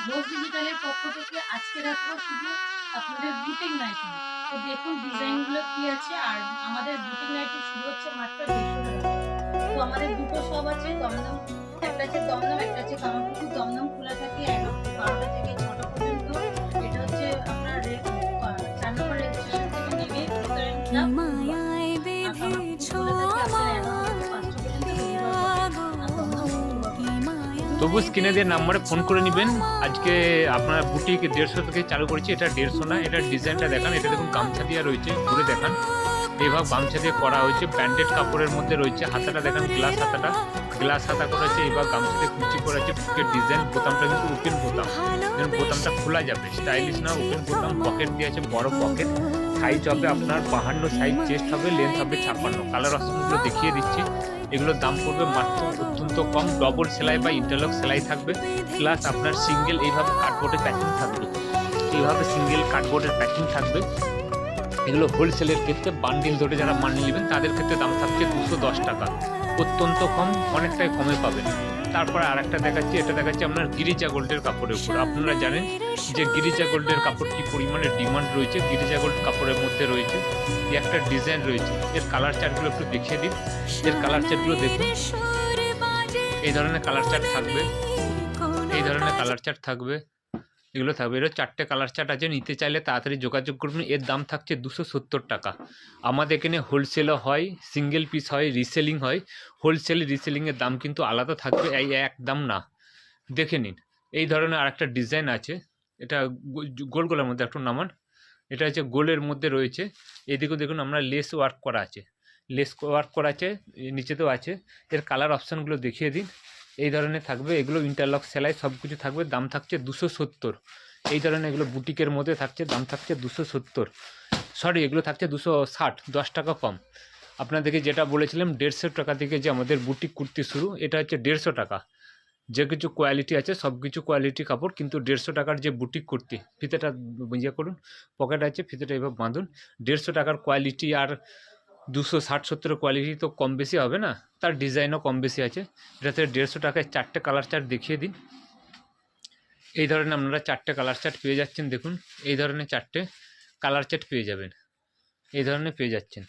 ঘোষ ডিজিটালের পক্ষ থেকে আজকে রাখবো শুধু আপনাদের বুটিক নাইটি। তো দেখুন ডিজাইনগুলো কি আছে। আর আমাদের বুটিক নাইটি শুরু হচ্ছে মাত্র 150 টাকা। তো আমাদের দুটো শপ আছে, দমদম একটা আছে দমদম, একটা আছে কামারপুকুর। দমদম খোলা থাকে 12টা থেকে 6টা পর্যন্ত। এটা হচ্ছে আপনার 4 নম্বর রেল স্টেশন থেকে নেমে উত্তরায়ণটা ফুটবল। আর কামারপুকুর খোলা থাকে আপনার 11টা থেকে 5টা পর্যন্ত রবিবার করে। আর দমদম শুক্রবার করে। তবু স্ক্রিনে দিয়ে নাম্বারে ফোন করে নেবেন। আজকে আপনার বুটিক 150 থেকে চালু করেছি। এটা 150 না, এটা ডিজাইনটা দেখান। এটা দেখুন গামছা দিয়ে রয়েছে, ঘুরে দেখান। এইভাবে গামছা দিয়ে করা হয়েছে, ব্র্যান্ডেড কাপড়ের মধ্যে রয়েছে। হাতাটা দেখান, গ্লাস হাতাটা, গ্লাস হাতা করা আছে। এবার গামছা দিয়ে কুচি করা আছে। বুকের ডিজাইন, বোতামটা কিন্তু ওপেন বোতাম, বোতামটা খোলা যাবে, স্টাইলিশ না, ওপেন বোতাম। পকেট দিয়ে আছে, বড় পকেট। সাইজ হবে আপনার 52 সাইজ, চেস্ট হবে, লেন্থ হবে 56। কালার অপশনগুলো দেখিয়ে দিচ্ছি। এগুলোর দাম পড়বে মাত্র অত্যন্ত কম। ডবল সেলাই বা ইন্টারলক সেলাই থাকবে, প্লাস আপনার সিঙ্গেল এইভাবে কার্ডবোর্ডের প্যাকিং থাকবে। এইভাবে সিঙ্গেল কার্ডবোর্ডের প্যাকিং থাকবে। এগুলো হোলসেলের ক্ষেত্রে বান্ডিল ধরে যারা মাল নেবেন তাদের ক্ষেত্রে দাম থাকছে 210 টাকা। অত্যন্ত কম, অনেকটাই কমে পাবেন। তারপরে আর একটা দেখাচ্ছি, এটা দেখাচ্ছি আপনার গিরিজা গোল্ডের কাপড়ের উপর। আপনারা জানেন যে গিরিজা গোল্ডের কাপড় কি পরিমাণে ডিমান্ড রয়েছে। গিরিজা গোল্ড কাপড়ের মধ্যে রয়েছে এই একটা ডিজাইন রয়েছে। এর কালার চার্টগুলো একটু দেখিয়ে দিন। এর কালার চার্টগুলো দেখুন। এই ধরনের কালার চার্ট থাকবে, এই ধরনের কালার চার্ট থাকবে, এগুলো থাকবে। এর 4টে কালার চার্ট আছে। নিতে চাইলে তাড়াতাড়ি যোগাযোগ করবেন। এর দাম থাকছে 270 টাকা। আমাদের এখানে হোলসেলও হয়, সিঙ্গেল পিস হয়, রিসেলিং হয়। হোলসেল রিসেলিংয়ের দাম কিন্তু আলাদা থাকবে, এই এক দাম না। দেখে নিন। এই ধরনের আরেকটা ডিজাইন আছে। এটা গোল গোলের মধ্যে একটু নামান। এটা হচ্ছে গোলের মধ্যে রয়েছে। এদিকেও দেখুন আমরা লেস ওয়ার্ক করা আছে, লেস ওয়ার্ক করা আছে, নিচেতেও আছে। এর কালার অপশানগুলো দেখিয়ে দিন। এই ধরনের থাকবে, এগুলো ইন্টারলক সেলাই সব কিছু থাকবে। দাম থাকছে 270। এই ধরনের এগুলো বুটিকের মধ্যে থাকছে, দাম থাকছে 270। সরি, এগুলো থাকছে 260, 10 টাকা কম। আপনাদেরকে যেটা বলেছিলাম 150 টাকা থেকে যে আমাদের বুটিক কুর্তি শুরু, এটা হচ্ছে 150 টাকা। যে কিছু কোয়ালিটি আছে সব কিছু কোয়ালিটি কাপড়, কিন্তু 150 টাকার যে বুটিক কুর্তি, ফিতেটা ইয়ে করুন, পকেট আছে, ফিতেটা এভাবে বাঁধুন। 150 টাকার কোয়ালিটি আর 260-70 কোয়ালিটি তো কম বেশি হবে না, তার ডিজাইনও কম বেশি আছে। এটাতে 150 টাকায় 4টে কালার চার্ট দেখিয়ে দিন। এই ধরনের আপনারা 4টে কালার চার্ট পেয়ে যাচ্ছেন। দেখুন এই ধরনের 4টে কালার চার্ট পেয়ে যাবেন, এই ধরনের পেয়ে যাচ্ছেন।